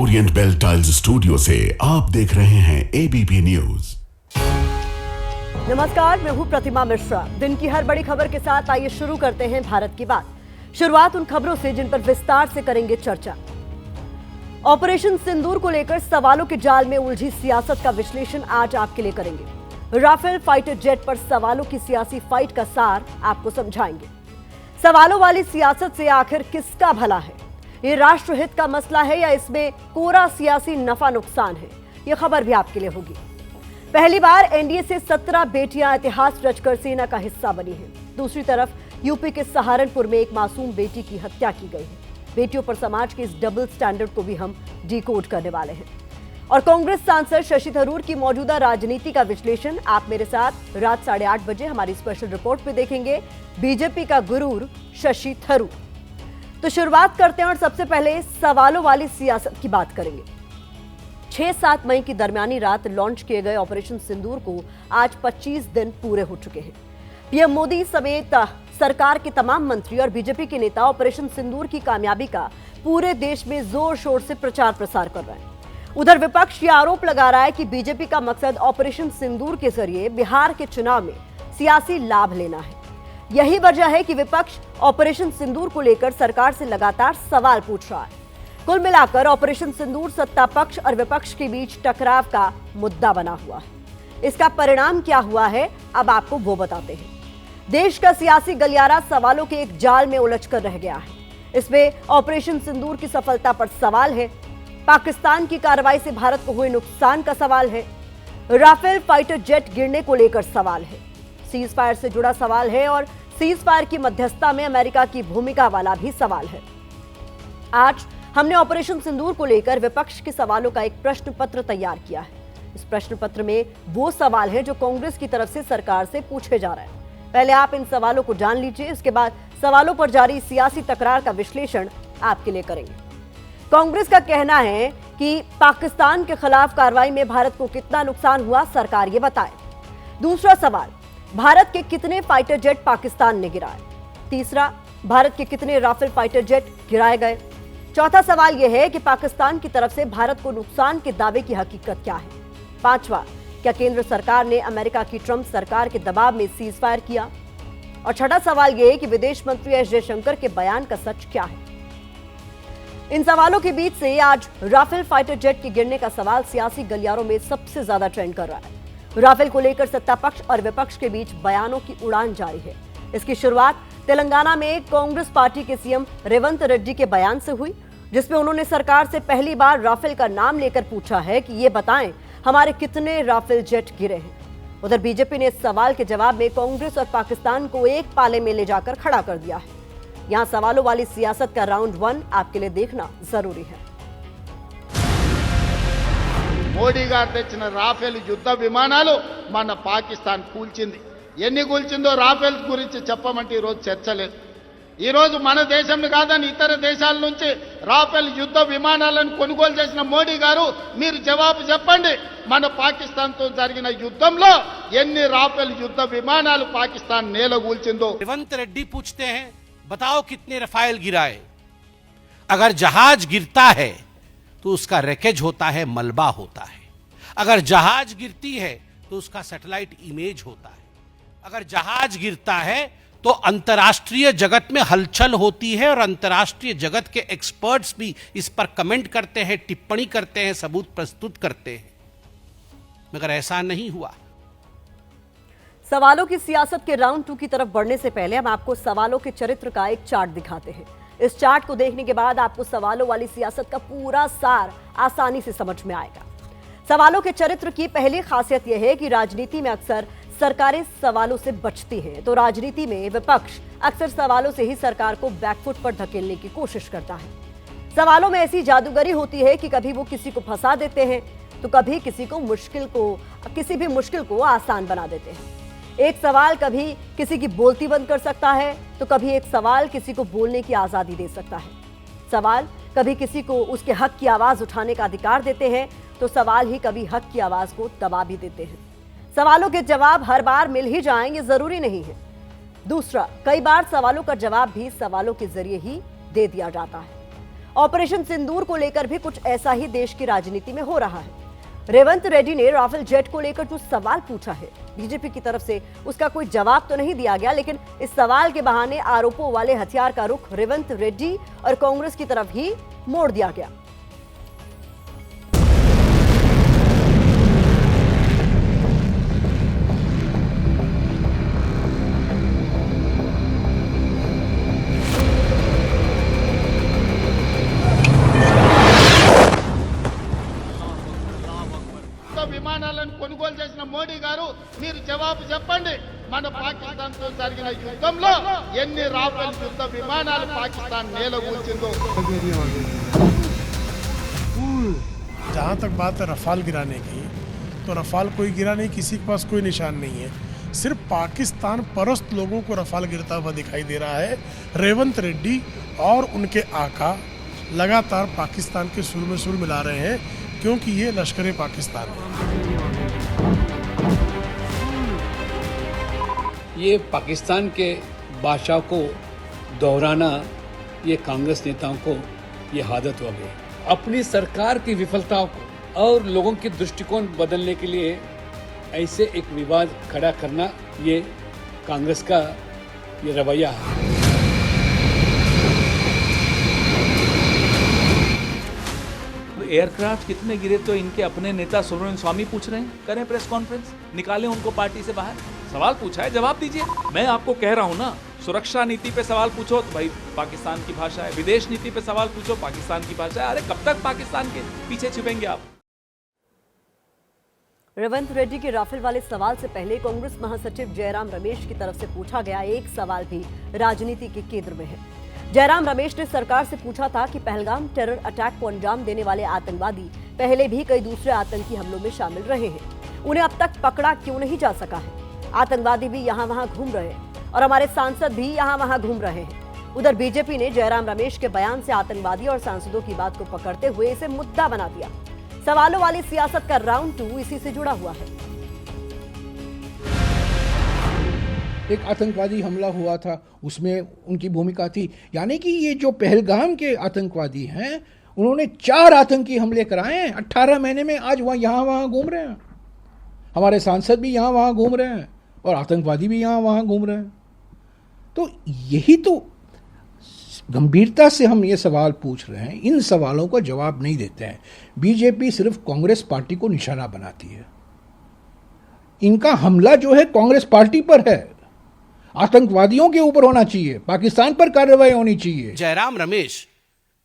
Orient bell tiles studio से आप देख रहे हैं एबीपी न्यूज। नमस्कार, मैं हूं प्रतिमा मिश्रा। दिन की हर बड़ी खबर के साथ आइए शुरू करते हैं भारत की बात। शुरुआत उन खबरों से जिन पर विस्तार से करेंगे चर्चा। ऑपरेशन सिंदूर को लेकर सवालों के जाल में उलझी सियासत का विश्लेषण आज आपके लिए करेंगे। राफेल फाइटर जेट पर सवालों की सियासी फाइट का सार आपको समझाएंगे। सवालों वाली सियासत से आखिर किसका भला है? ये राष्ट्रहित का मसला है या इसमें कोरा सियासी नफा नुकसान है? ये खबर भी आपके लिए होगी। पहली बार एनडीए से 17 बेटियां इतिहास रचकर सेना का हिस्सा बनी हैं। दूसरी तरफ यूपी के सहारनपुर में एक मासूम बेटी की हत्या की गई है। बेटियों पर समाज के इस डबल स्टैंडर्ड को भी हम डिकोड करने वाले हैं। और कांग्रेस सांसद शशि थरूर की मौजूदा राजनीति का विश्लेषण आप मेरे साथ रात 8:30 बजे हमारी स्पेशल रिपोर्ट में देखेंगे। बीजेपी का गुरूर शशि थरूर। तो शुरुआत करते हैं और सबसे पहले सवालों वाली सियासत की बात करेंगे। 6-7 मई की दरमियानी रात लॉन्च किए गए ऑपरेशन सिंदूर को आज 25 दिन पूरे हो चुके हैं। पीएम मोदी समेत सरकार के तमाम मंत्री और बीजेपी के नेता ऑपरेशन सिंदूर की कामयाबी का पूरे देश में जोर शोर से प्रचार प्रसार कर रहे हैं। उधर विपक्ष ये आरोप लगा रहा है कि बीजेपी का मकसद ऑपरेशन सिंदूर के जरिए बिहार के चुनाव में सियासी लाभ लेना है। यही वजह है कि विपक्ष ऑपरेशन सिंदूर को लेकर सरकार से लगातार सवाल पूछ रहा है। कुल मिलाकर ऑपरेशन सिंदूर सत्ता पक्ष और विपक्ष के बीच टकराव का मुद्दा बना हुआ है। इसका परिणाम क्या हुआ है, अब आपको वो बताते हैं। देश का सियासी गलियारा सवालों के एक जाल में उलझकर रह गया है। इसमें ऑपरेशन सिंदूर की सफलता पर सवाल है, पाकिस्तान की कार्रवाई से भारत को हुए नुकसान का सवाल है, राफेल फाइटर जेट गिरने को लेकर सवाल है, सीज फायर से जुड़ा सवाल है और सीज फायर की मध्यस्थता में अमेरिका की भूमिका वाला भी सवाल है। आज हमने ऑपरेशन सिंदूर को लेकर विपक्ष के सवालों का एक प्रश्न पत्र तैयार किया है। इस प्रश्न पत्र में वो सवाल हैं जो कांग्रेस की तरफ से सरकार से पूछे जा रहे हैं। पहले आप इन सवालों को जान लीजिए, इसके बाद सवालों पर जारी सियासी तकरार का विश्लेषण आपके लिए करेंगे। कांग्रेस का कहना है कि पाकिस्तान के खिलाफ कार्रवाई में भारत को कितना नुकसान हुआ, सरकार ये बताए। दूसरा सवाल, भारत के कितने फाइटर जेट पाकिस्तान ने गिराए? तीसरा, भारत के कितने राफेल फाइटर जेट गिराए गए? चौथा सवाल यह है कि पाकिस्तान की तरफ से भारत को नुकसान के दावे की हकीकत क्या है? पांचवा, क्या केंद्र सरकार ने अमेरिका की ट्रंप सरकार के दबाव में सीज फायर किया? और छठा सवाल यह है कि विदेश मंत्री एस जयशंकर के बयान का सच क्या है? इन सवालों के बीच से आज राफेल फाइटर जेट के गिरने का सवाल सियासी गलियारों में सबसे ज्यादा ट्रेंड कर रहा है। राफेल को लेकर सत्ता पक्ष और विपक्ष के बीच बयानों की उड़ान जारी है। इसकी शुरुआत तेलंगाना में कांग्रेस पार्टी के सीएम रेवंत रेड्डी के बयान से हुई, जिसमें उन्होंने सरकार से पहली बार राफेल का नाम लेकर पूछा है कि ये बताएं हमारे कितने राफेल जेट गिरे हैं। उधर बीजेपी ने इस सवाल के जवाब में कांग्रेस और पाकिस्तान को एक पाले में ले जाकर खड़ा कर दिया है। यहां सवालों वाली सियासत का राउंड 1 आपके लिए देखना जरूरी है। మోడీ గారు తెచ్చిన రాఫెల్ యుద్ధ విమానాలు మన పాకిస్తాన్ కూల్చింది. ఎన్ని కూల్చిందో రాఫెల్ గురించి చెప్పమంటే ఈరోజు చర్చ లేదు. ఈరోజు మన దేశం కాదని ఇతర దేశాల నుంచి రాఫెల్ యుద్ధ విమానాలను కొనుగోలు చేసిన మోడీ గారు మీరు జవాబు చెప్పండి, మన పాకిస్తాన్తో జరిగిన యుద్ధంలో ఎన్ని రాఫెల్ యుద్ధ విమానాలు పాకిస్తాన్ నేలగూల్చిందో. रेवंत रेड्डी पूछते हैं, बताओ कितने रफाल गिराए? अगर जहाज गिरता है तो उसका रैकेज होता है, मलबा होता है। अगर जहाज गिरती है तो उसका सैटेलाइट इमेज होता है। अगर जहाज गिरता है तो अंतर्राष्ट्रीय जगत में हलचल होती है और अंतर्राष्ट्रीय जगत के एक्सपर्ट्स भी इस पर कमेंट करते हैं, टिप्पणी करते हैं, सबूत प्रस्तुत करते हैं। मगर ऐसा नहीं हुआ। सवालों की सियासत के राउंड 2 की तरफ बढ़ने से पहले हम आपको सवालों के चरित्र का एक चार्ट दिखाते हैं। इस चार्ट को देखने के बाद आपको सवालों वाली सियासत का पूरा सार आसानी से समझ में आएगा। सवालों के चरित्र की पहली खासियत यह है कि राजनीति में अक्सर सरकारें सवालों से बचती हैं, तो राजनीति में विपक्ष अक्सर सवालों से ही सरकार को बैकफुट पर धकेलने की कोशिश करता है। सवालों में ऐसी जादूगरी होती है कि कभी वो किसी को फंसा देते हैं तो कभी किसी भी मुश्किल को आसान बना देते हैं। एक सवाल कभी किसी की बोलती बंद कर सकता है तो कभी एक सवाल किसी को बोलने की आजादी दे सकता है। सवाल कभी किसी को उसके हक की आवाज उठाने का अधिकार देते हैं तो सवाल ही कभी हक की आवाज को दबा भी देते हैं। सवालों के जवाब हर बार मिल ही जाएंगे जरूरी नहीं है। दूसरा, कई बार सवालों का जवाब भी सवालों के जरिए ही दे दिया जाता है। ऑपरेशन सिंदूर को लेकर भी कुछ ऐसा ही देश की राजनीति में हो रहा है। रेवंत रेड्डी ने राफेल जेट को लेकर जो सवाल पूछा है, बीजेपी की तरफ से उसका कोई जवाब तो नहीं दिया गया, लेकिन इस सवाल के बहाने आरोपों वाले हथियार का रुख रेवंत रेड्डी और कांग्रेस की तरफ ही मोड़ दिया गया। విమానాలను కొనుగోలు చేసిన మోడీ గారు మీరు జవాబు చెప్పండి, మన పాకిస్తాన్ తో జరిగిన యుద్ధంలో ఎన్ని రాఫెల్ యుద్ధ విమానాలు పాకిస్తాన్ నేలకూల్చిందో। जहाँ तक बात है रफाल गिराने की, तो रफाल कोई गिरा नहीं, किसी के पास कोई निशान नहीं है। सिर्फ पाकिस्तान परस्त लोगों को रफाल गिरता हुआ दिखाई दे रहा है। रेवंत रेड्डी और उनके आका लगातार पाकिस्तान के सुर में सुर मिला रहे हैं, क्योंकि ये लश्कर पाकिस्तान है। ये पाकिस्तान के बादशाह को दोहराना ये कांग्रेस नेताओं को ये आदत हो गई। अपनी सरकार की विफलताओं को और लोगों के दृष्टिकोण बदलने के लिए ऐसे एक विवाद खड़ा करना ये कांग्रेस का ये रवैया है। एयरक्राफ्ट कितने गिरे तो इनके अपने नेता सुब्रमण्यम स्वामी पूछ रहे हैं। करें प्रेस कॉन्फ्रेंस, निकालें उनको पार्टी से बाहर। सवाल पूछा है, जवाब दीजिए। मैं आपको कह रहा हूं ना, सुरक्षा नीति पे सवाल पूछो तो भाई पाकिस्तान की भाषा है, विदेश नीति पे सवाल पूछो पाकिस्तान की भाषा है। अरे कब तक पाकिस्तान के पीछे छुपेंगे आप? रेवंत रेड्डी के राफेल वाले सवाल से पहले कांग्रेस महासचिव जयराम रमेश की तरफ से पूछा गया एक सवाल भी राजनीति के केंद्र में है। जयराम रमेश ने सरकार से पूछा था कि पहलगाम टेरर अटैक को अंजाम देने वाले आतंकवादी पहले भी कई दूसरे आतंकी हमलों में शामिल रहे हैं, उन्हें अब तक पकड़ा क्यों नहीं जा सका है? आतंकवादी भी यहाँ वहाँ घूम रहे हैं और हमारे सांसद भी यहाँ वहाँ घूम रहे हैं। उधर बीजेपी ने जयराम रमेश के बयान से आतंकवादी और सांसदों की बात को पकड़ते हुए इसे मुद्दा बना दिया। सवालों वाली सियासत का राउंड 2 इसी से जुड़ा हुआ है। एक आतंकवादी हमला हुआ था, उसमें उनकी भूमिका थी। यानी कि ये जो पहलगाम के आतंकवादी हैं, उन्होंने 4 आतंकी हमले कराए हैं 18 महीने में। आज वह यहाँ वहाँ घूम रहे हैं, हमारे सांसद भी यहाँ वहाँ घूम रहे हैं और आतंकवादी भी यहाँ वहाँ घूम रहे हैं। तो यही तो गंभीरता से हम ये सवाल पूछ रहे हैं, इन सवालों का जवाब नहीं देते हैं। बीजेपी सिर्फ कांग्रेस पार्टी को निशाना बनाती है। इनका हमला जो है कांग्रेस पार्टी पर है, आतंकवादियों के ऊपर होना चाहिए, पाकिस्तान पर कार्रवाई होनी चाहिए। जयराम रमेश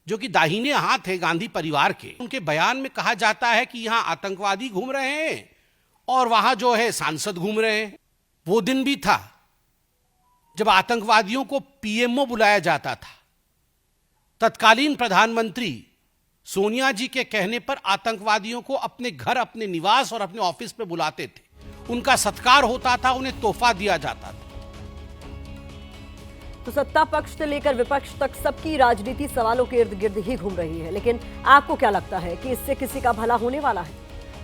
जो कि दाहिने हाथ है गांधी परिवार के, उनके बयान में कहा जाता है कि यहां आतंकवादी घूम रहे हैं और वहां जो है सांसद घूम रहे हैं। वो दिन भी था जब आतंकवादियों को पीएमओ बुलाया जाता था। तत्कालीन प्रधानमंत्री सोनिया जी के कहने पर आतंकवादियों को अपने घर, अपने निवास और अपने ऑफिस पे बुलाते थे, उनका सत्कार होता था, उन्हें तोहफा दिया जाता था। तो सत्ता पक्ष से लेकर विपक्ष तक सबकी राजनीति सवालों के इर्द गिर्द ही घूम रही है, लेकिन आपको क्या लगता है कि इससे किसी का भला होने वाला है?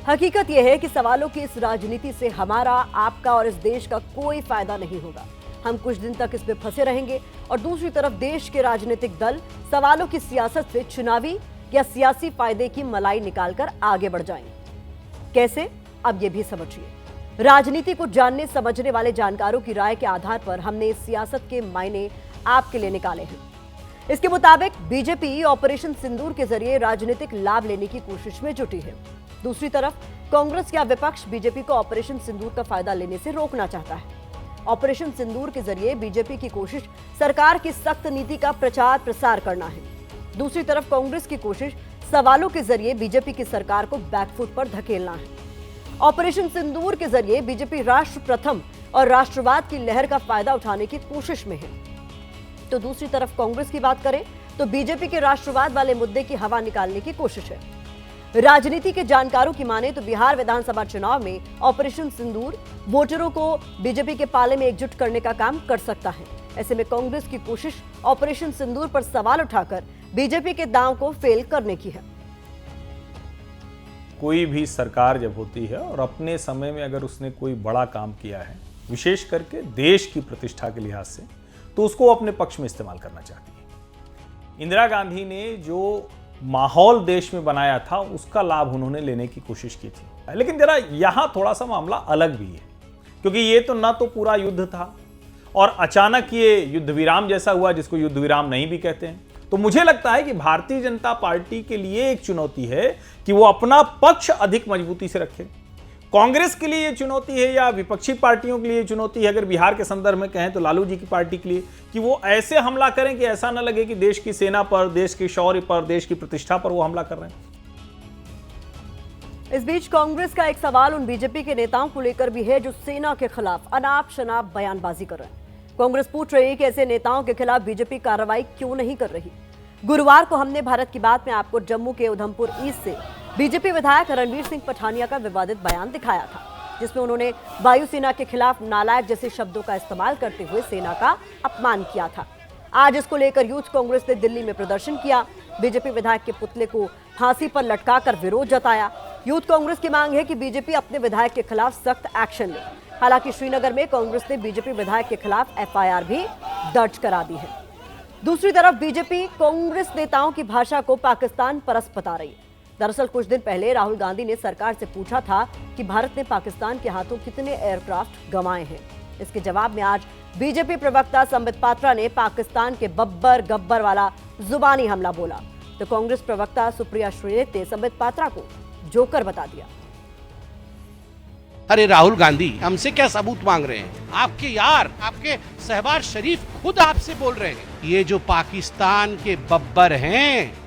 हकीकत यह है कि सवालों की इस राजनीति से हमारा, आपका और इस देश का कोई फायदा नहीं होगा। हम कुछ दिन तक इसमें फंसे रहेंगे और दूसरी तरफ देश के राजनीतिक दल सवालों की सियासत से चुनावी या सियासी फायदे की मलाई निकालकर आगे बढ़ जाएंगे। कैसे, अब ये भी समझिए। राजनीति को जानने समझने वाले जानकारों की राय के आधार पर हमने इस सियासत के मायने आपके लिए निकाले हैं। इसके मुताबिक बीजेपी ऑपरेशन सिंदूर के जरिए राजनीतिक लाभ लेने की कोशिश में जुटी है। दूसरी तरफ कांग्रेस या विपक्ष बीजेपी को ऑपरेशन सिंदूर का फायदा लेने से रोकना चाहता है। ऑपरेशन सिंदूर के जरिए बीजेपी की कोशिश सरकार की सख्त नीति का प्रचार प्रसार करना है। दूसरी तरफ कांग्रेस की कोशिश सवालों के जरिए बीजेपी की सरकार को बैकफुट पर धकेलना है। ऑपरेशन सिंदूर के जरिए बीजेपी राष्ट्र प्रथम और राष्ट्रवाद की लहर का फायदा उठाने की कोशिश में है। तो दूसरी तरफ कांग्रेस की बात करें तो बीजेपी के राष्ट्रवाद वाले मुद्दे की हवा निकालने की कोशिश है। राजनीति के जानकारों की माने तो बिहार विधानसभा चुनाव में ऑपरेशन सिंदूर वोटरों को बीजेपी के पाले में एकजुट करने का काम कर सकता है। ऐसे में कांग्रेस की कोशिश ऑपरेशन सिंदूर पर सवाल उठाकर बीजेपी के दांव को फेल करने की है। कोई भी सरकार जब होती है और अपने समय में अगर उसने कोई बड़ा काम किया है, विशेष करके देश की प्रतिष्ठा के लिहाज से, तो उसको अपने पक्ष में इस्तेमाल करना चाहती है। इंदिरा गांधी ने जो माहौल देश में बनाया था उसका लाभ उन्होंने लेने की कोशिश की थी। लेकिन जरा यहां थोड़ा सा मामला अलग भी है, क्योंकि ये तो ना तो पूरा युद्ध था और अचानक ये युद्ध विराम जैसा हुआ, जिसको युद्ध विराम नहीं भी कहते हैं। तो मुझे लगता है कि भारतीय जनता पार्टी के लिए एक चुनौती है कि वो अपना पक्ष अधिक मजबूती से रखे। कांग्रेस के लिए ये चुनौती है या विपक्षी पार्टियों के लिए चुनौती है, अगर बिहार के संदर्भ में कहें तो लालू जी की पार्टी के लिए, कि वो ऐसे हमला करें कि ऐसा ना लगे कि देश की सेना पर, देश के शौर्य पर, देश की प्रतिष्ठा पर वो हमला कर रहे हैं। इस बीच कांग्रेस का एक सवाल उन बीजेपी के नेताओं को लेकर भी है जो सेना के खिलाफ अनाप शनाप बयानबाजी कर रहे हैं। कांग्रेस पूछ रही है कि ऐसे नेताओं के खिलाफ बीजेपी कार्रवाई क्यों नहीं कर रही। गुरुवार को हमने भारत की बात में आपको जम्मू के उधमपुर ईस्ट से बीजेपी विधायक रणवीर सिंह पठानिया का विवादित बयान दिखाया था, जिसमें उन्होंने वायुसेना के खिलाफ नालायक जैसे शब्दों का इस्तेमाल करते हुए सेना का अपमान किया था। आज इसको लेकर यूथ कांग्रेस ने दिल्ली में प्रदर्शन किया। बीजेपी विधायक के पुतले को फांसी पर लटकाकर विरोध जताया। यूथ कांग्रेस की मांग है कि बीजेपी अपने विधायक के खिलाफ सख्त एक्शन ले। हालांकि श्रीनगर में कांग्रेस ने बीजेपी विधायक के खिलाफ एफआईआर भी दर्ज करा दी है। दूसरी तरफ बीजेपी कांग्रेस नेताओं की भाषा को पाकिस्तान परस्त बता रही है। दरअसल कुछ दिन पहले राहुल गांधी ने सरकार से पूछा था कि भारत ने पाकिस्तान के हाथों कितने एयरक्राफ्ट गंवाए हैं। इसके जवाब में आज बीजेपी प्रवक्ता संबित पात्रा ने पाकिस्तान के बब्बर गब्बर वाला जुबानी हमला बोला, तो कांग्रेस प्रवक्ता सुप्रिया श्रीनेत ने संबित पात्रा को जोकर बता दिया। अरे राहुल गांधी हमसे क्या सबूत मांग रहे हैं? आपके यार, आपके शहबाज शरीफ खुद आपसे बोल रहे हैं ये जो पाकिस्तान के बब्बर हैं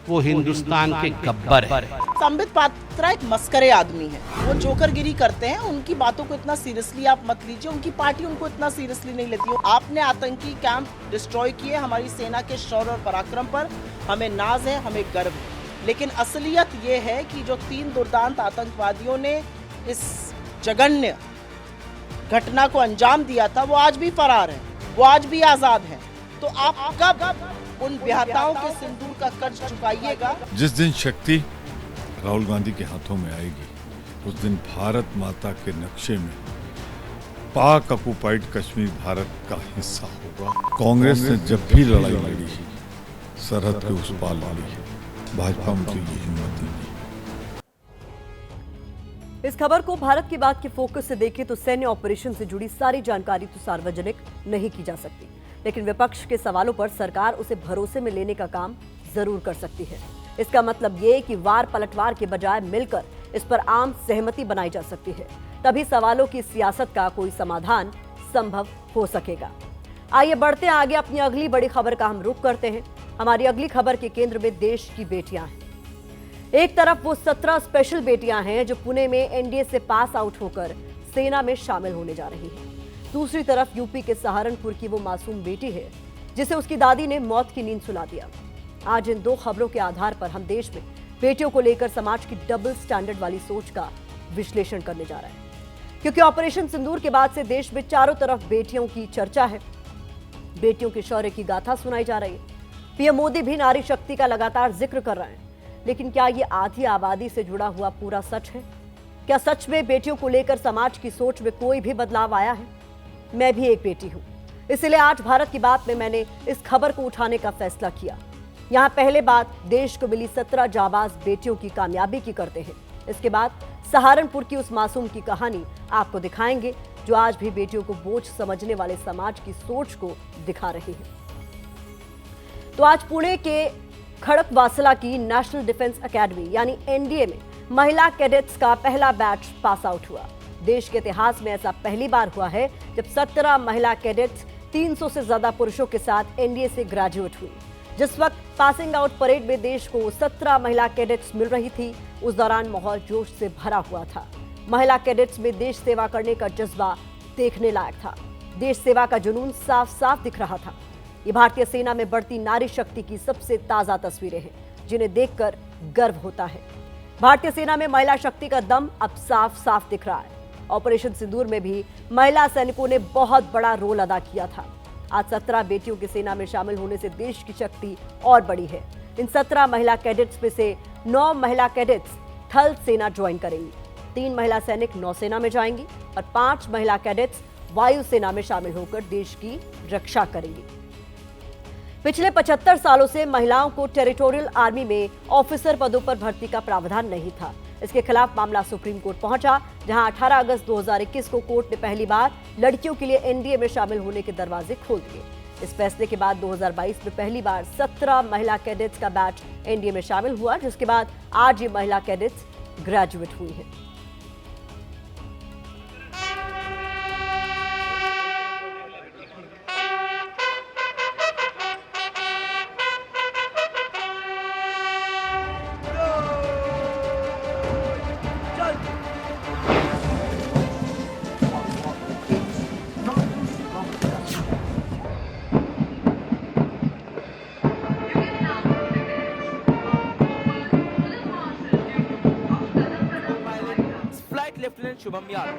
वो हिंदुस्तान के गब्बर हैं। संबित पात्रा एक मस्करे आदमी है, वो जोकरगिरी करते हैं। उनकी बातों को इतना सीरियसली आप मत लीजिए, उनकी पार्टी उनको इतना सीरियसली नहीं लेती है। आपने आतंकी कैंप डिस्ट्रॉय किए, हमारी सेना के शौर्य और पराक्रम पर हमें नाज है, हमें गर्व है। लेकिन असलियत ये है कि जो 3 दुर्दांत आतंकवादियों ने इस जघन्य घटना को अंजाम दिया था, वो आज भी फरार है, वो आज भी आजाद है। तो आप कब उन ब्याहताओं के सिंदूर का कर्ज चुकाइएगा? जिस दिन शक्ति राहुल गांधी के हाथों में आएगी, उस दिन भारत माता के नक्शे में पाक ऑक्युपाइड कश्मीर भारत का हिस्सा होगा। कांग्रेस ने जब भी लड़ाई लड़ी है, सरहद के उस पार लड़ी है, भाजपा उनकी ये हिम्मत नहीं। इस खबर को भारत की बात के फोकस से देखें तो सैन्य ऑपरेशन से जुड़ी सारी जानकारी तो सार्वजनिक नहीं की जा सकती, लेकिन विपक्ष के सवालों पर सरकार उसे भरोसे में लेने का काम जरूर कर सकती है। इसका मतलब ये कि वार पलटवार के बजाय मिलकर इस पर आम सहमति बनाई जा सकती है, तभी सवालों की सियासत का कोई समाधान संभव हो सकेगा। आइए बढ़ते हैं आगे, अपनी अगली बड़ी खबर का हम रुख करते हैं। हमारी अगली खबर के केंद्र में देश की बेटियां हैं। एक तरफ वो 17 स्पेशल बेटियां हैं जो पुणे में एनडीए से पास आउट होकर सेना में शामिल होने जा रही हैं। दूसरी तरफ यूपी के सहारनपुर की वो मासूम बेटी है जिसे उसकी दादी ने मौत की नींद सुला दिया। आज इन 2 खबरों के आधार पर हम देश में बेटियों को लेकर समाज की डबल स्टैंडर्ड वाली सोच का विश्लेषण करने जा रहे हैं, क्योंकि ऑपरेशन सिंदूर के बाद से देश में चारों तरफ बेटियों की चर्चा है। बेटियों के शौर्य की गाथा सुनाई जा रही है। पीएम मोदी भी नारी शक्ति का लगातार जिक्र कर रहे हैं, लेकिन क्या ये आधी आबादी से जुड़ा हुआ पूरा सच है? क्या सच में बेटियों को लेकर समाज की सोच में कोई भी बदलाव आया है? मैं भी एक बेटी हूं, इसलिए आज भारत की बात में मैंने इस खबर को उठाने का फैसला किया। यहां पहले बात देश को मिली 17 जाबाज बेटियों की कामयाबी की करते हैं। इसके बाद सहारनपुर की उस मासूम की कहानी आपको दिखाएंगे जो आज भी बेटियों को बोझ समझने वाले समाज की सोच को दिखा रही है। तो आज पुणे के खड़कवासला की नेशनल डिफेंस एकेडमी यानी एनडीए में महिला कैडेट्स का पहला बैच पास आउट हुआ। देश के इतिहास में ऐसा पहली बार हुआ है जब 17 महिला कैडेट्स 300 से ज्यादा पुरुषों के साथ एनडीए से ग्रेजुएट हुई। जिस वक्त पासिंग आउट परेड में देश को 17 महिला कैडेट्स मिल रही थी, उस दौरान माहौल जोश से भरा हुआ था। महिला कैडेट्स में देश सेवा करने का जज्बा देखने लायक था। देश सेवा का जुनून साफ साफ दिख रहा था। ये भारतीय सेना में बढ़ती नारी शक्ति की सबसे ताजा तस्वीरें हैं, जिन्हें देखकर गर्व होता है। भारतीय सेना में महिला शक्ति का दम अब साफ साफ दिख रहा है। ऑपरेशन सिंदूर में भी महिला सैनिकों ने बहुत बड़ा रोल अदा किया था। आज 17 बेटियों की सेना में शामिल होने से देश की शक्ति और बड़ी है। इन 17 महिला कैडेट्स में से 9 महिला कैडेट्स थल सेना ज्वाइन करेंगी, 3 महिला सैनिक नौसेना में जाएंगी और 5 महिला कैडेट्स वायुसेना में शामिल होकर देश की रक्षा करेंगी। पिछले 75 सालों से महिलाओं को टेरिटोरियल आर्मी में ऑफिसर पदों पर भर्ती का प्रावधान नहीं था। इसके खिलाफ मामला सुप्रीम कोर्ट पहुंचा, जहां 18 अगस्त 2021 को कोर्ट ने पहली बार लड़कियों के लिए एनडीए में शामिल होने के दरवाजे खोल दिए। इस फैसले के बाद 2022 में पहली बार 17 महिला कैडेट्स का बैच एनडीए में शामिल हुआ, जिसके बाद आज ये महिला कैडेट्स ग्रेजुएट हुई हैं। लेफ्टिनेंट शुभम यादव।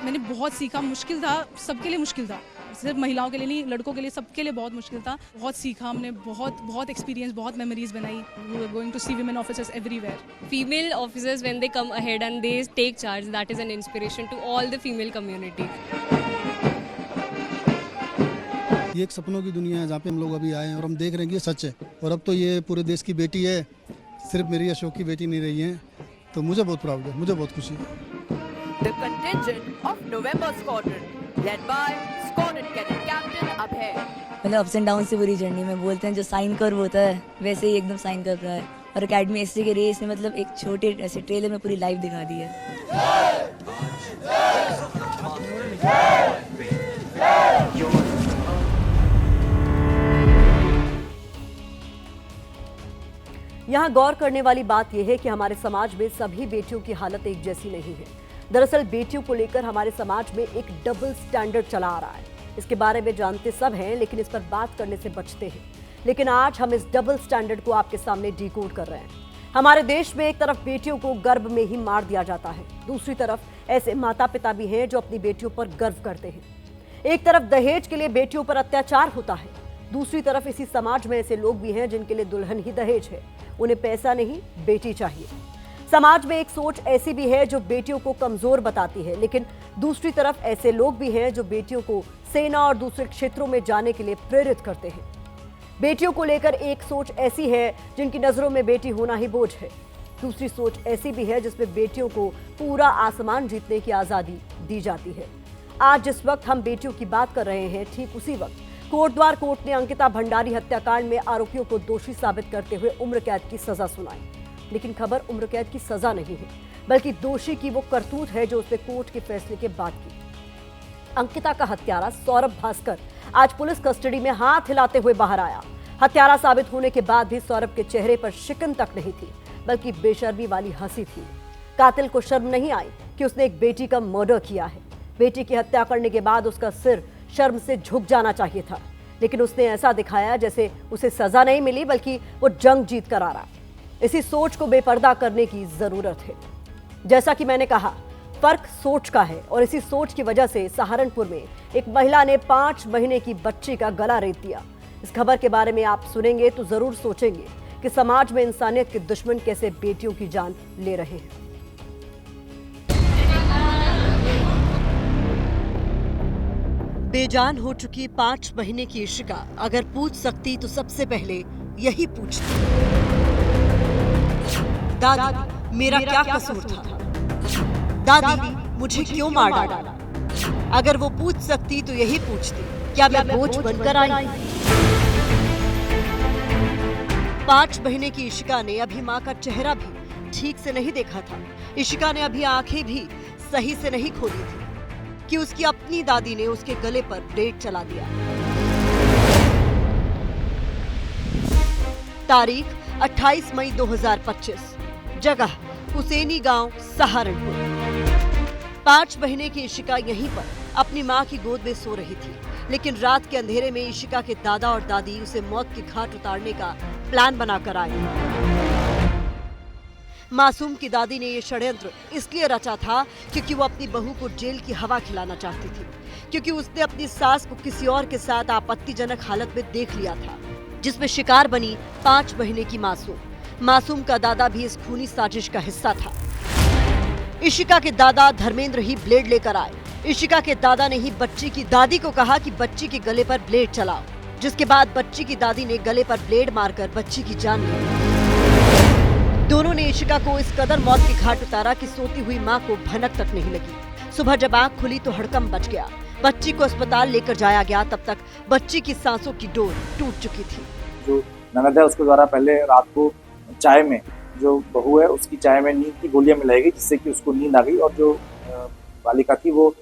मैंने बहुत सीखा, मुश्किल था, सबके लिए मुश्किल था, सिर्फ महिलाओं के लिए नहीं, लड़कों के लिए, सबके लिए बहुत मुश्किल था। बहुत सीखा हमने, बहुत एक्सपीरियंस, बहुत मेमोरीज बनाई। We are going to see women officers everywhere. Female officers when they come ahead and they take charge, that is an inspiration to all the female community. ये एक सपनों की दुनिया है जहाँ पे हम लोग अभी आए हैं और हम देख रहे हैं कि ये सच है। और अब तो ये पूरे देश की बेटी है, सिर्फ मेरी अशोक की बेटी नहीं रही है, तो मुझे बहुत प्राउड है, मुझे बहुत खुशी है। The contingent of November Squadron, led by Squadron Cadet Captain Abhay. मतलब अप्स एंड डाउन से पूरी जर्नी में बोलते हैं जो साइन कर्व होता है वैसे ही एकदम साइन कर रहा है। और अकेडमी एससी के रेस में मतलब एक छोटे ऐसे ट्रेलर में पूरी लाइव दिखा दी है। यहाँ गौर करने वाली बात यह है कि हमारे समाज में सभी बेटियों की हालत एक जैसी नहीं है। दरअसल बेटियों को लेकर हमारे समाज में एक डबल स्टैंडर्ड चला आ रहा है। इसके बारे में जानते सब हैं, लेकिन इस पर बात करने से बचते हैं। लेकिन आज हम इस डबल स्टैंडर्ड को आपके सामने डिकोड कर रहे हैं। हमारे देश में एक तरफ बेटियों को गर्भ में ही मार दिया जाता है, दूसरी तरफ ऐसे माता पिता भी हैं जो अपनी बेटियों पर गर्व करते हैं। एक तरफ दहेज के लिए बेटियों पर अत्याचार होता है, दूसरी तरफ इसी समाज में ऐसे लोग भी हैं जिनके लिए दुल्हन ही दहेज है, उन्हें पैसा नहीं बेटी चाहिए। समाज में एक सोच ऐसी भी है जो बेटियों को कमजोर बताती है, लेकिन दूसरी तरफ ऐसे लोग भी हैं जो बेटियों को सेना और दूसरे क्षेत्रों में जाने के लिए प्रेरित करते हैं। बेटियों को लेकर एक सोच ऐसी है जिनकी नजरों में बेटी होना ही बोझ है, दूसरी सोच ऐसी भी है जिसमें बेटियों को पूरा आसमान जीतने की आजादी दी जाती है। आज जिस वक्त हम बेटियों की बात कर रहे हैं, ठीक उसी वक्त कोटद्वार कोर्ट ने अंकिता भंडारी हत्याकांड में आरोपियों को दोषी साबित करते हुए उम्र कैद की सजा सुनाई। लेकिन खबर उम्र कैद की सजा नहीं है, बल्कि दोषी की वो करतूत है जो उसने कोर्ट के फैसले के बाद की। अंकिता का हत्यारा सौरभ भास्कर आज पुलिस कस्टडी में हाथ हिलाते हुए बाहर आया। हत्यारा साबित होने के बाद भी सौरभ के चेहरे पर शिकन तक नहीं थी, बल्कि बेशर्मी वाली हंसी थी। कातिल को शर्म नहीं आई कि उसने एक बेटी का मर्डर किया है। बेटी की हत्या करने के बाद उसका सिर शर्म से झुक जाना चाहिए था, लेकिन उसने ऐसा दिखाया जैसे उसे सजा नहीं मिली, बल्कि वो जंग जीत कर आ रहा। इसी सोच को बेपर्दा करने की जरूरत है। जैसा कि मैंने कहा, फर्क सोच का है, और इसी सोच की वजह से सहारनपुर में एक महिला ने 5 महीने की बच्ची का गला रेत दिया। इस खबर के बारे में आप सुनेंगे तो जरूर सोचेंगे कि समाज में इंसानियत के दुश्मन कैसे बेटियों की जान ले रहे हैं। बेजान हो चुकी 5 महीने की इशिका अगर पूछ सकती तो सबसे पहले यही पूछती, दादी मेरा क्या कसूर था? दादी मुझे क्यों मार डाला? अगर वो पूछ सकती तो यही पूछती, क्या मैं बोझ बनकर आई? 5 महीने की इशिका ने अभी माँ का चेहरा भी ठीक से नहीं देखा था। इशिका ने अभी आंखें भी सही से नहीं खोली थी कि उसकी अपनी दादी ने उसके गले पर ब्लेड चला दिया। तारीख 28 मई 2025, जगह हुसैनी गांव, सहारनपुर। 5 महीने की इशिका यहीं पर अपनी मां की गोद में सो रही थी, लेकिन रात के अंधेरे में इशिका के दादा और दादी उसे मौत के घाट उतारने का प्लान बनाकर आए। मासूम की दादी ने ये षड्यंत्र इसलिए रचा था क्योंकि वो अपनी बहू को जेल की हवा खिलाना चाहती थी, क्योंकि उसने अपनी सास को किसी और के साथ आपत्तिजनक हालत में देख लिया था, जिसमें शिकार बनी 5 महीने की मासूम। मासूम का दादा भी इस खूनी साजिश का हिस्सा था। इशिका के दादा धर्मेंद्र ही ब्लेड लेकर आए। इशिका के दादा ने ही बच्ची की दादी को कहा कि बच्ची के गले पर ब्लेड चलाओ, जिसके बाद बच्ची की दादी ने गले पर ब्लेड मारकर बच्ची की जान ली। दोनों ने इशिका को इस कदर मौत के घाट उतारा कि सोती हुई मां को भनक तक नहीं लगी। सुबह जब आंख खुली तो हड़कंप मच गया। बच्ची को अस्पताल लेकर जाया गया, तब तक बच्ची की सांसों की डोर टूट चुकी थी। जो ननद है उसके द्वारा पहले रात को चाय में, जो बहू है उसकी चाय में नींद की गोलियां मिलाई गई, जिससे कि उसको नींद आ गई। और जो बालिका थी वो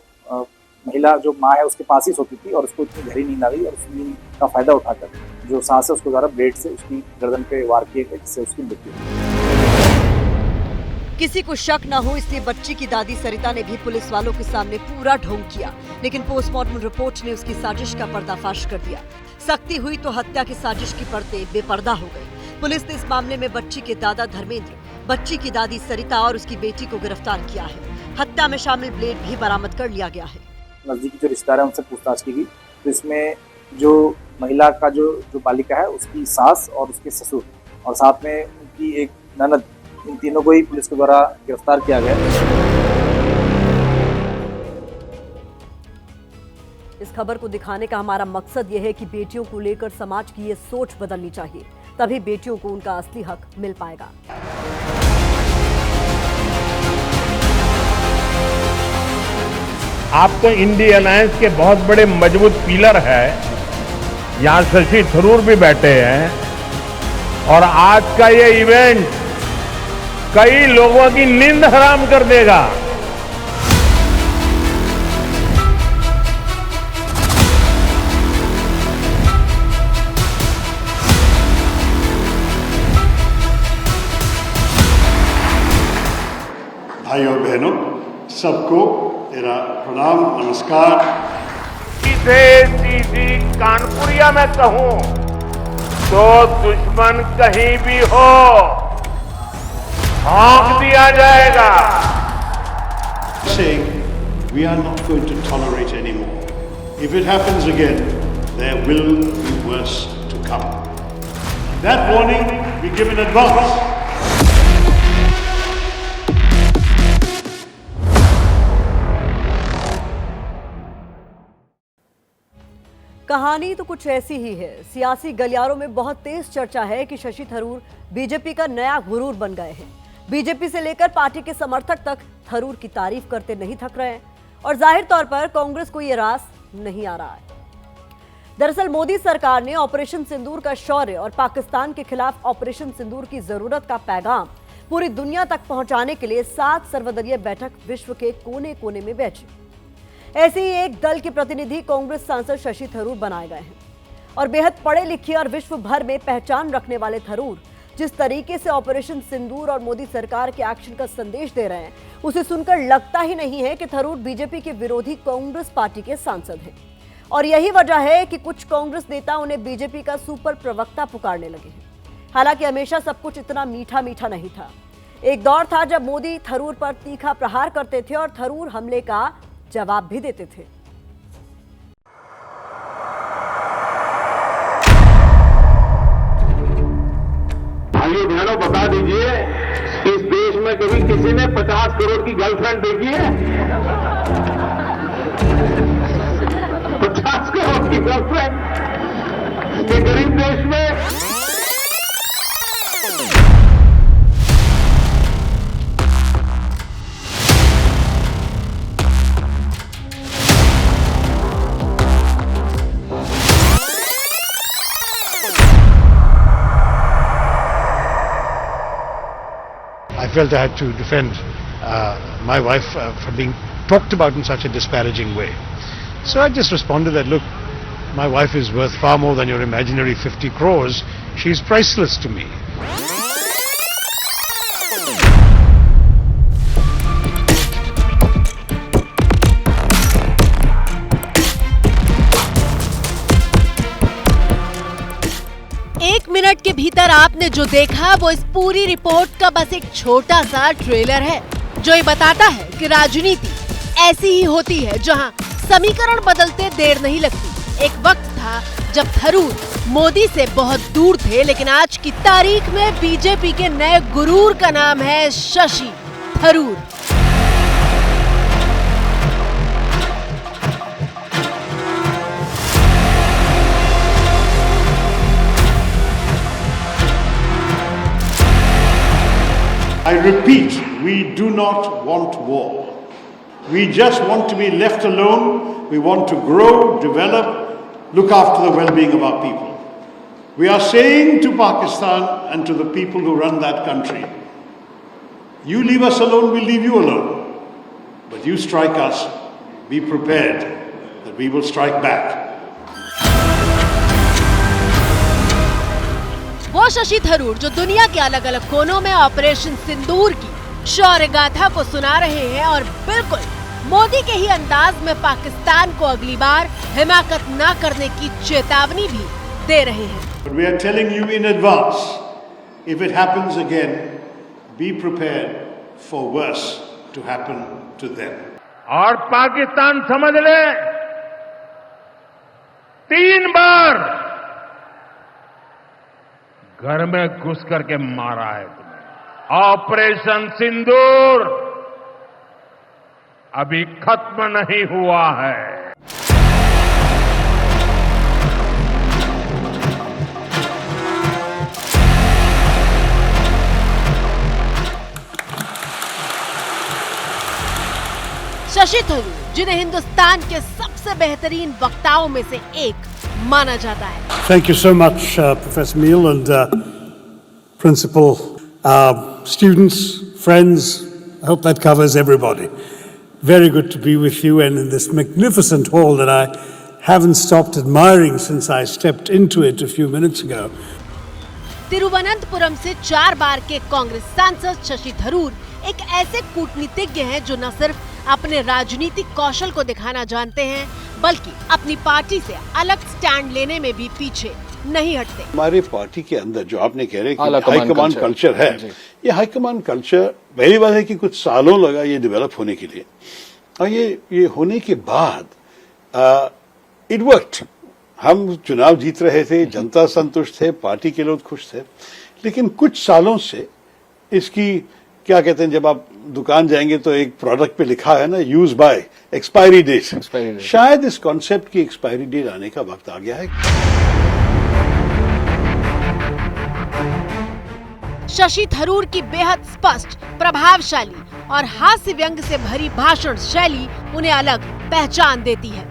महिला जो माँ है उसके पास ही सोती थी और उसको इतनी गहरी नींद आ गई और उस नींद का फायदा उठाकर जो सांस है उसके द्वारा ब्लेड से उसकी गर्दन पे वार किए गए, जिससे उसकी मृत्यु हुई। किसी को शक न हो इसलिए बच्ची की दादी सरिता ने भी पुलिस वालों के सामने पूरा ढोंग किया, लेकिन पोस्टमार्टम रिपोर्ट ने उसकी साजिश का पर्दाफाश कर दिया। सख्ती हुई तो हत्या की साजिश की परतें बेपर्दा हो गई। पुलिस ने इस मामले में बच्ची के दादा धर्मेंद्र, बच्ची की दादी सरिता और उसकी बेटी को गिरफ्तार किया है। हत्या में शामिल ब्लेड भी बरामद कर लिया गया है। नजदीकी जो रिश्तेदार है उनसे पूछताछ की गई, तो इसमें जो महिला का जो बालिका है उसकी सास और उसके ससुर और साथ में उनकी एक ननद, इन तीनों को ही पुलिस के द्वारा गिरफ्तार किया गया। इस खबर को दिखाने का हमारा मकसद यह है कि बेटियों को लेकर समाज की ये सोच बदलनी चाहिए, तभी बेटियों को उनका असली हक मिल पाएगा। आप तो इंडिया अलायंस के बहुत बड़े मजबूत पिलर है, यहाँ शशि थरूर भी बैठे हैं और आज का ये इवेंट कई लोगों की नींद हराम कर देगा। भाइयों और बहनों, सबको मेरा प्रणाम, नमस्कार। सीधी कानपुरिया में कहूं तो दुश्मन कहीं भी हो हाँक दिया जाएगा। Saying we are not going to tolerate anymore. If it happens again, there will be worse to come. That warning we give in advance. कहानी तो कुछ ऐसी ही है। सियासी गलियारों में बहुत तेज चर्चा है कि शशि थरूर बीजेपी का नया गुरूर बन गए हैं। बीजेपी से लेकर पार्टी के समर्थक तक थरूर की तारीफ करते नहीं थक रहे हैं और जाहिर तौर पर कांग्रेस को यह रास नहीं आ रहा है। दरअसल मोदी सरकार ने ऑपरेशन सिंदूर का शौर्य और पाकिस्तान के खिलाफ ऑपरेशन सिंदूर की जरूरत का पैगाम पूरी दुनिया तक पहुंचाने के लिए 7 सर्वदलीय बैठक विश्व के कोने कोने में भेजी। ऐसे ही एक दल के प्रतिनिधि कांग्रेस सांसद शशि थरूर बनाए गए हैं और बेहद पढ़े लिखे और विश्व भर में पहचान रखने वाले थरूर जिस तरीके से ऑपरेशन सिंदूर और मोदी सरकार के एक्शन का संदेश दे रहे हैं, उसे सुनकर लगता ही नहीं है कि थरूर बीजेपी के विरोधी कांग्रेस पार्टी के सांसद हैं। और यही वजह है कि कुछ कांग्रेस नेता उन्हें बीजेपी का सुपर प्रवक्ता पुकारने लगे हैं। हालांकि हमेशा सब कुछ इतना मीठा मीठा नहीं था। एक दौर था जब मोदी थरूर पर तीखा प्रहार करते थे और थरूर हमले का जवाब भी देते थे। भाइयों बहनों, बता दीजिए, इस देश में कभी किसी ने 50 करोड़ की गर्लफ्रेंड देखी है? 50 करोड़ की गर्लफ्रेंड के गरीब देश में। I felt I had to defend my wife from being talked about in such a disparaging way. So I just responded that, look, my wife is worth far more than your imaginary 50 crores. She's priceless to me. Minute के भीतर आपने जो देखा वो इस पूरी report का बस एक छोटा सा ट्रेलर है, जो ये बताता है कि राजनीति ऐसी ही होती है जहां समीकरण बदलते देर नहीं लगती। एक वक्त था जब थरूर मोदी से बहुत दूर थे, लेकिन आज की तारीख में बीजेपी के नए गुरूर का नाम है Shashi Tharoor. I repeat, we do not want war. We just want to be left alone. We want to grow, develop, look after the well-being of our people. We are saying to Pakistan and to the people who run that country, you leave us alone, we'll leave you alone. But you strike us, be prepared that we will strike back. वो शशि थरूर जो दुनिया के अलग अलग कोनों में operation सिंदूर की शौर्य गाथा को सुना रहे हैं और बिल्कुल मोदी के ही अंदाज में पाकिस्तान को अगली बार हिमाकत न करने की चेतावनी भी दे रहे हैं। But we are telling you in advance, if it happens again, be prepared for worse to happen to them. और पाकिस्तान समझ ले, 3 बार घर में घुस करके मारा है तुम्हें। ऑपरेशन सिंदूर अभी खत्म नहीं हुआ है। शशि थरूर, जिन्हें हिंदुस्तान के सबसे बेहतरीन वक्ताओं में से एक माना जाता है। Thank you so much, Professor Meal and Principal, students, friends. I hope that covers everybody. Very good to be with you and in this magnificent hall that I haven't stopped admiring since I stepped into it a few minutes ago. Thiruvananthapuram से 4 बार के कांग्रेस सांसद शशि थरूर एक ऐसे कूटनीतिज्ञ हैं जो न सिर्फ अपने राजनीतिक कौशल को दिखाना जानते हैं, बल्कि अपनी पार्टी से अलग स्टैंड लेने में भी पीछे नहीं हटते। हमारे पार्टी के अंदर जो आपने कह रहे हैं कि हाईकमान कल्चर है, ये हाईकमान कल्चर पहली बात है कि कुछ सालों लगा ये डेवलप होने के लिए, और ये होने के बाद इट वर्कड। हम चुनाव जीत रहे थे, जनता संतुष्ट थे, पार्टी के लोग खुश थे, लेकिन कुछ सालों से इसकी क्या कहते हैं, जब आप दुकान जाएंगे तो एक प्रोडक्ट पे लिखा है ना, यूज बाय एक्सपायरी डेट, शायद इस कॉन्सेप्ट की एक्सपायरी डेट आने का वक्त आ गया है। शशि थरूर की बेहद स्पष्ट, प्रभावशाली और हास्य व्यंग से भरी भाषण शैली उन्हें अलग पहचान देती है।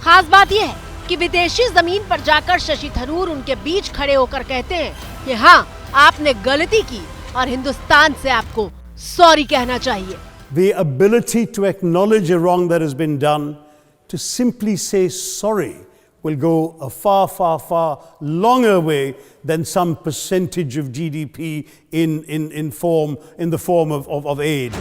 खास बात यह है कि विदेशी जमीन पर जाकर शशि थरूर उनके बीच खड़े होकर कहते हैं कि हाँ, आपने गलती की और हिंदुस्तान से आपको सॉरी कहना चाहिए। The ability to acknowledge a wrong that has been done, to simply say sorry, will go a far, far, far longer way than some percentage of GDP in the form of aid.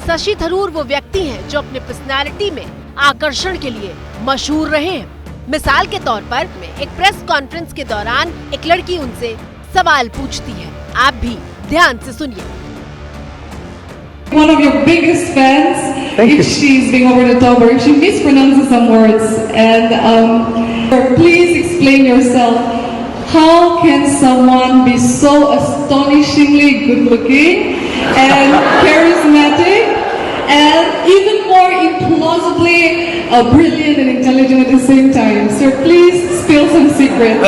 Shashi Tharoor वो व्यक्ति हैं जो अपने personality में आकर्षण के लिए मशहूर रहे हैं। मिसाल के तौर पर एक प्रेस कॉन्फ्रेंस के दौरान एक लड़की उनसे सवाल पूछती है, आप भी ध्यान से सुनिए। One of your biggest fans, if she's being over the top or if she mispronounces some words, and please explain yourself. How can someone be so astonishingly good-looking and charismatic and even more implausibly brilliant and intelligent at the same time? Sir, please spill some secrets.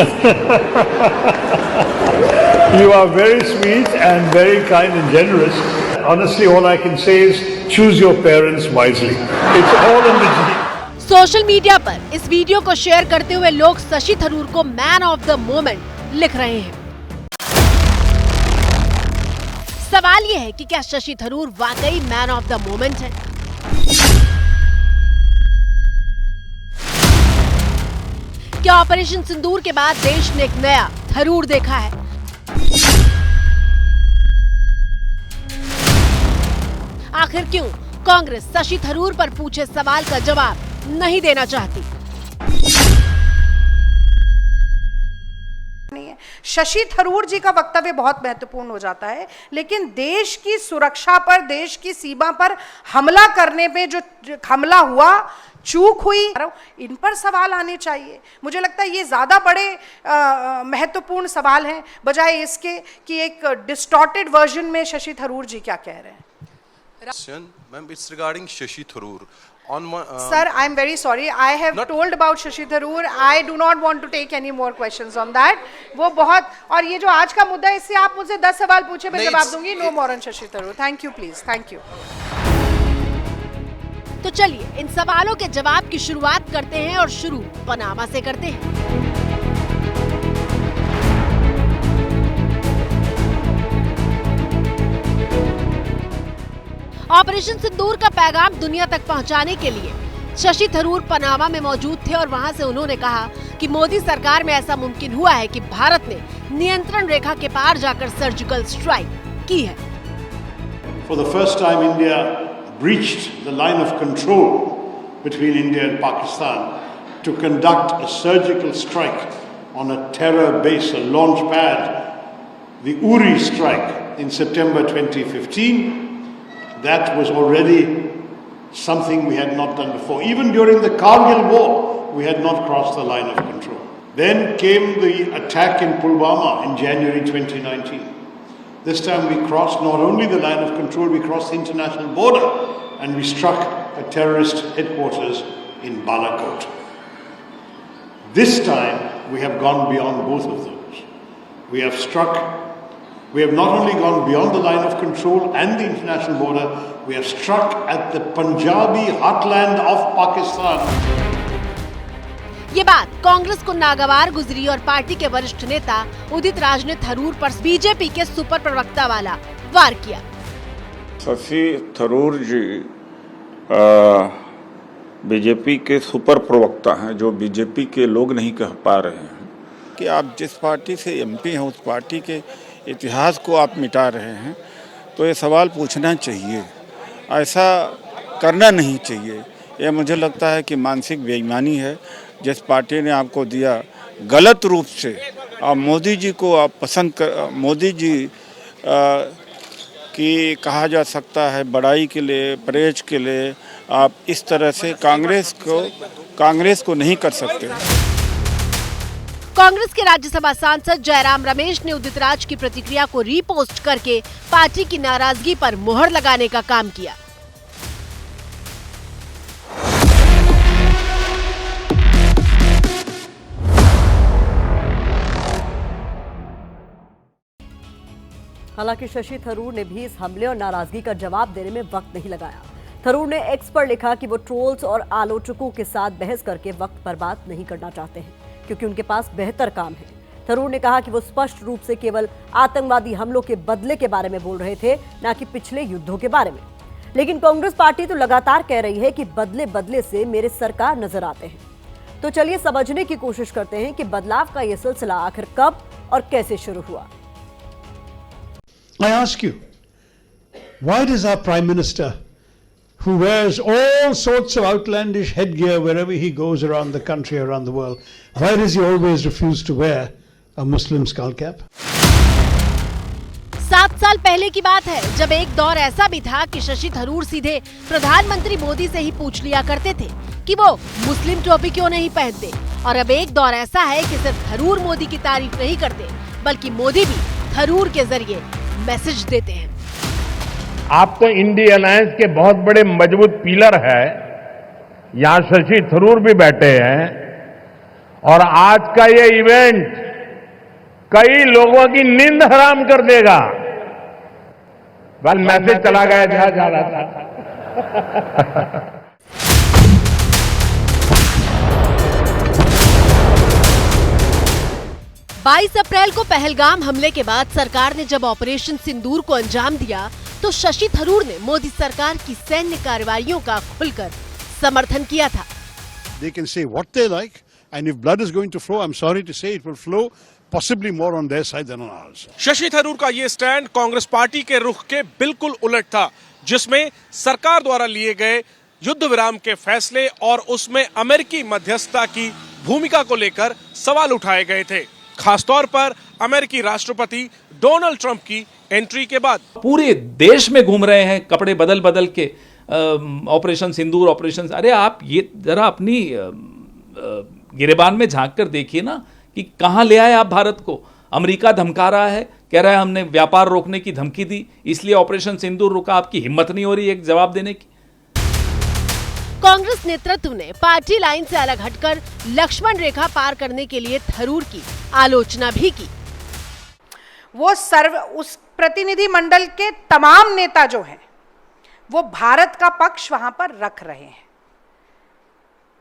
You are very sweet and very kind and generous. Honestly, all I can say is choose your parents wisely. It's all in the gene. Social media पर इस video को share करते हुए लोग शशि थरूर को man of the moment लिख रहे हैं। सवाल यह है कि क्या शशि थरूर वाकई मैन ऑफ द मोमेंट है? क्या ऑपरेशन सिंदूर के बाद देश ने एक नया थरूर देखा है? आखिर क्यों कांग्रेस शशि थरूर पर पूछे सवाल का जवाब नहीं देना चाहती? शशि थरूर जी का वक्तव्य बहुत महत्वपूर्ण हो जाता है, लेकिन देश की सुरक्षा पर, देश की सीमा पर हमला करने पे जो हमला हुआ, चूक हुई, इन पर सवाल आने चाहिए। मुझे लगता है ये ज़्यादा बड़े महत्वपूर्ण सवाल हैं बजाय इसके कि एक डिस्टॉर्टेड वर्जन में शशि थरूर जी क्या कह रहे हैं। Ma'am, it's regarding Shashi Tharoor. Sir, I am very sorry. I have told about Shashi Tharoor. I do not want to take any more questions on that. वो बहुत, और ये जो आज का मुद्दा है, इससे आप मुझसे 10 सवाल पूछे, मैं जवाब दूंगी। No more on Shashi Tharoor. Thank you, please. Thank you. तो चलिए इन सवालों के जवाब की शुरुआत करते हैं और शुरू पनामा से करते हैं। ऑपरेशन सिंदूर का पैगाम दुनिया तक पहुंचाने के लिए शशि थरूर पनामा में मौजूद थे और वहां से उन्होंने कहा कि मोदी सरकार में ऐसा मुमकिन हुआ है कि भारत ने नियंत्रण रेखा के पार जाकर सर्जिकल स्ट्राइक की है। For the first time, India breached the line of control between India and Pakistan to conduct a surgical strike on a terror base, a launch pad, the Uri strike in September 2015. That was already something we had not done before. Even during the Kargil war, we had not crossed the line of control. Then came the attack in Pulwama in January 2019. This time we crossed not only the line of control, we crossed the international border and we struck a terrorist headquarters in Balakot. This time we have gone beyond both of those. We have not only gone beyond the line of control and the international border, we have struck at the Punjabi heartland of Pakistan. ये बात कांग्रेस को नागवार गुजरी और party के वरिष्ठ नेता उदित राज ने थरूर पर बीजेपी के सुपर प्रवक्ता वाला वार किया। शशि थरूर जी बीजेपी के सुपर प्रवक्ता हैं, जो बीजेपी के लोग नहीं कह पा रहे हैं कि आप जिस पार्टी से एमपी हैं उस पार्टी के इतिहास को आप मिटा रहे हैं, तो ये सवाल पूछना चाहिए, ऐसा करना नहीं चाहिए। ये मुझे लगता है कि मानसिक बेईमानी है। जिस पार्टी ने आपको दिया गलत रूप से, आप मोदी जी को आप पसंद कर, मोदी जी की कहा जा सकता है बड़ाई के लिए, प्रेज के लिए आप इस तरह से कांग्रेस को नहीं कर सकते। कांग्रेस के राज्यसभा सांसद जयराम रमेश ने उदित राज की प्रतिक्रिया को रीपोस्ट करके पार्टी की नाराजगी पर मुहर लगाने का काम किया। हालांकि शशि थरूर ने भी इस हमले और नाराजगी का जवाब देने में वक्त नहीं लगाया। थरूर ने एक्स पर लिखा कि वो ट्रोल्स और आलोचकों के साथ बहस करके वक्त बर्बाद नहीं करना चाहते हैं, क्योंकि उनके पास बेहतर काम है। थरूर ने कहा कि वो स्पष्ट रूप से केवल आतंकवादी हमलों के बदले के बारे में बोल रहे थे, न कि पिछले युद्धों के बारे में। लेकिन कांग्रेस पार्टी तो लगातार कह रही है कि बदले बदले से मेरे सरकार नजर आते हैं। तो चलिए समझने की कोशिश करते हैं कि बदलाव का यह सिलसिला आखिर कब और कैसे शुरू हुआ। I ask you, why does our Prime Minister, who wears all sorts of outlandish headgear wherever he goes around the country, around the world, why does he always refuse to wear a Muslim skull cap? 7 साल पहले की बात है, जब एक दौर ऐसा भी था कि शशि थरूर सीधे प्रधानमंत्री मोदी से ही पूछ लिया करते थे कि वो मुस्लिम टोपी क्यों नहीं पहनते। और अब एक दौर ऐसा है कि सिर्फ थरूर मोदी की तारीफ नहीं करते, बल्कि मोदी भी थरूर के जरिए मैसेज देते हैं। आप तो इंडी अलायंस के बहुत बड़े मजबूत पिलर है, यहाँ शशि थरूर भी बैठे हैं, और आज का ये इवेंट कई लोगों की नींद हराम कर देगा। बस मैसेज चला गया जहां जा रहा था। 22 अप्रैल को पहलगाम हमले के बाद सरकार ने जब ऑपरेशन सिंदूर को अंजाम दिया, तो शशि थरूर ने मोदी सरकार की सैन्य कार्रवाइयों का खुलकर समर्थन किया था। They can say what they like, and if blood is going to flow, I'm sorry to say it will flow possibly more on their side than on ours. Shashi Tharoor का ये स्टैंड कांग्रेस पार्टी के रुख के बिल्कुल उलट था, जिसमें सरकार द्वारा लिए गए युद्ध विराम के फैसले और उसमें अमेरिकी मध्यस्थता की भूमिका को लेकर सवाल उठाए गए थे। खासतौर पर अमेरिकी राष्ट्रपति डोनाल्ड ट्रंप की एंट्री के बाद। पूरे देश में घूम रहे हैं कपड़े बदल बदल के, ऑपरेशन सिंदूर, ऑपरेशन, अरे आप ये जरा अपनी गिरेबान में झांक कर देखिए ना कि कहां ले आए आप भारत को। अमेरिका धमका रहा है, कह रहा है हमने व्यापार रोकने की धमकी दी इसलिए ऑपरेशन सिंदूर रुका, आपकी हिम्मत नहीं हो रही एक जवाब देने की। कांग्रेस नेतृत्व ने पार्टी लाइन से अलग हटकर लक्ष्मण रेखा पार करने के लिए थरूर की आलोचना भी की। उस प्रतिनिधि मंडल के तमाम नेता जो हैं वो भारत का पक्ष वहां पर रख रहे हैं।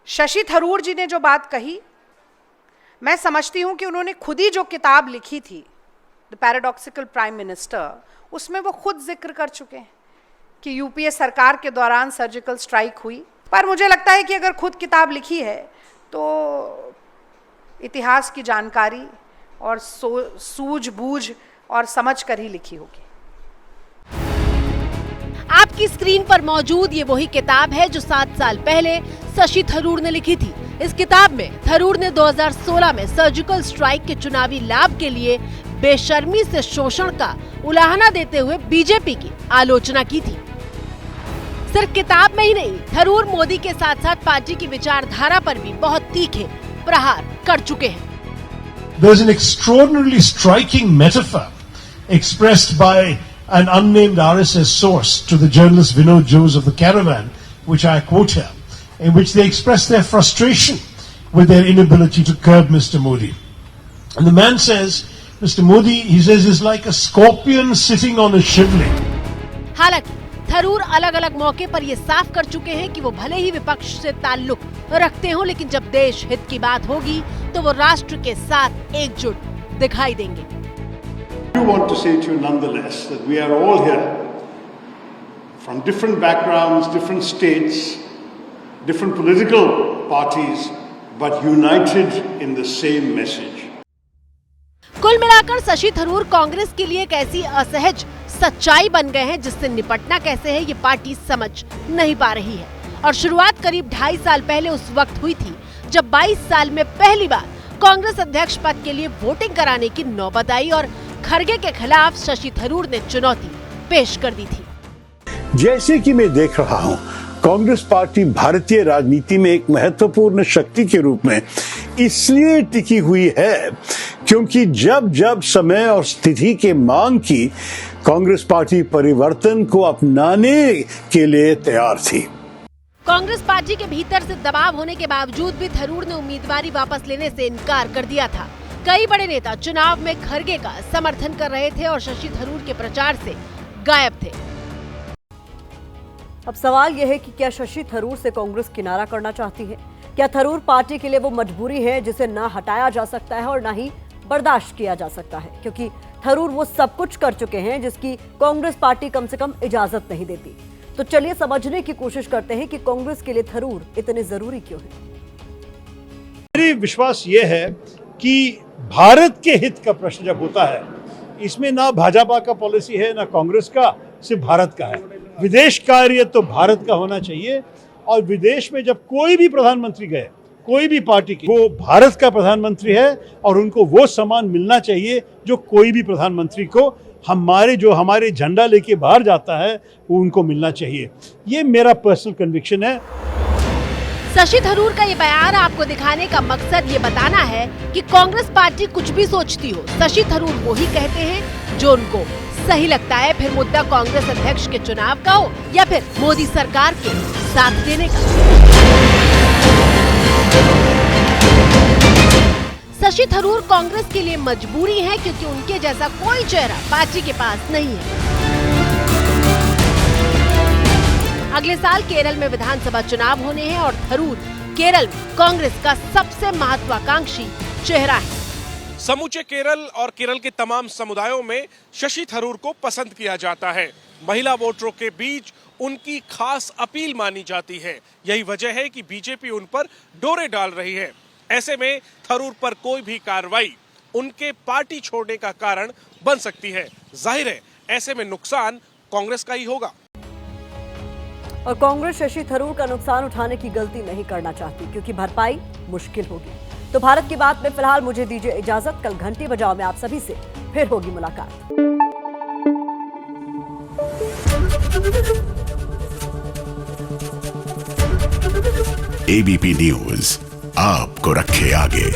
शशि थरूर जी ने जो बात कही, मैं समझती हूं कि उन्होंने खुद ही जो किताब लिखी थी द पैराडॉक्सिकल प्राइम मिनिस्टर, उसमें वो खुद जिक्र कर चुके हैं कि यूपीए सरकार के दौरान सर्जिकल स्ट्राइक हुई। पर मुझे लगता है कि अगर खुद किताब लिखी है तो इतिहास की जानकारी और सूझबूझ और समझ कर ही लिखी होगी। आपकी स्क्रीन पर मौजूद ये वही किताब है जो 7 साल पहले शशि थरूर ने लिखी थी। इस किताब में थरूर ने 2016 में सर्जिकल स्ट्राइक के चुनावी लाभ के लिए बेशर्मी से शोषण का उलाहना देते हुए बीजेपी की आलोचना की थी। सिर्फ किताब में ही नहीं, थरूर मोदी के साथ साथ पार्टी की विचारधारा पर भी बहुत तीखे प्रहार कर चुके हैं। There's an extraordinarily striking metaphor expressed by an unnamed RSS source to the journalist Vinod Jose of the Caravan, which I quote here, in which they express their frustration with their inability to curb Mr. Modi. And the man says, Mr. Modi, he says, is like a scorpion sitting on a shivling. हालांकि थरूर अलग अलग मौके पर ये साफ कर चुके हैं कि वो भले ही विपक्ष से ताल्लुक रखते हो, लेकिन जब देश हित की बात होगी तो वो राष्ट्र के साथ एकजुट दिखाई देंगे। I want to say to you nonetheless that we are all here from different backgrounds, different states, different political parties, but united in the same message. कुल मिलाकर शशि थरूर कांग्रेस के लिए एक ऐसी असहज सच्चाई बन गए हैं जिससे निपटना कैसे है ये पार्टी समझ नहीं पा रही है। और शुरुआत करीब 2.5 साल पहले उस वक्त हुई थी जब 22 साल में पहली बार कांग्रेस अध्यक्ष पद के लिए वोटिंग कराने की नौबत आई और खरगे के खिलाफ शशि थरूर ने चुनौती पेश कर दी थी। जैसे कि मैं देख रहा हूं, कांग्रेस पार्टी भारतीय राजनीति में एक महत्वपूर्ण शक्ति के रूप में इसलिए टिकी हुई है क्योंकि जब जब समय और स्थिति के मांग की, कांग्रेस पार्टी परिवर्तन को अपनाने के लिए तैयार थी। कांग्रेस पार्टी के भीतर से दबाव होने के बावजूद भी थरूर ने उम्मीदवारी वापस लेने से इनकार कर दिया था। कई बड़े नेता चुनाव में खरगे का समर्थन कर रहे थे और शशि थरूर के प्रचार से गायब थे। अब सवाल यह है कि क्या शशि थरूर से कांग्रेस किनारा करना चाहती है? क्या थरूर पार्टी के लिए वो मजबूरी है जिसे ना हटाया जा सकता है और ना ही बर्दाश्त किया जा सकता है? क्योंकि थरूर वो सब कुछ कर चुके हैं जिसकी कांग्रेस पार्टी कम से कम इजाजत नहीं देती। तो चलिए समझने की कोशिश करते हैं कि कांग्रेस के लिए थरूर इतने जरूरी क्यों है। मेरी विश्वास ये है कि भारत के हित का प्रश्न जब होता है, इसमें ना भाजपा का पॉलिसी है ना कांग्रेस का, सिर्फ भारत का है। विदेश कार्य तो भारत का होना चाहिए और विदेश में जब कोई भी प्रधानमंत्री गए, कोई भी पार्टी की, वो भारत का प्रधानमंत्री है और उनको वो सम्मान मिलना चाहिए जो कोई भी प्रधानमंत्री को हमारे झंडा लेके बाहर जाता है वो उनको मिलना चाहिए। ये मेरा पर्सनल कन्विक्शन है। शशि थरूर का ये बयान आपको दिखाने का मकसद ये बताना है कि कांग्रेस पार्टी कुछ भी सोचती हो, शशि थरूर वो ही कहते हैं जो उनको सही लगता है। फिर मुद्दा कांग्रेस अध्यक्ष के चुनाव का हो या फिर मोदी सरकार के साथ देने का। शशि थरूर कांग्रेस के लिए मजबूरी है क्योंकि उनके जैसा कोई चेहरा पार्टी के पास नहीं है। अगले साल केरल में विधानसभा चुनाव होने हैं और थरूर केरल में कांग्रेस का सबसे महत्वाकांक्षी चेहरा है। समूचे केरल और केरल के तमाम समुदायों में शशि थरूर को पसंद किया जाता है। महिला वोटरों के बीच उनकी खास अपील मानी जाती है। यही वजह है कि बीजेपी उन पर डोरे डाल रही है। ऐसे में थरूर पर कोई भी कार्रवाई उनके पार्टी छोड़ने का कारण बन सकती है। जाहिर है ऐसे में नुकसान कांग्रेस का ही होगा और कांग्रेस शशि थरूर का नुकसान उठाने की गलती नहीं करना चाहती क्योंकि भरपाई मुश्किल होगी। तो भारत की बात में फिलहाल मुझे दीजिए इजाजत। कल घंटी बजाओ में आप सभी से फिर होगी मुलाकात। एबीपी न्यूज आपको रखे आगे।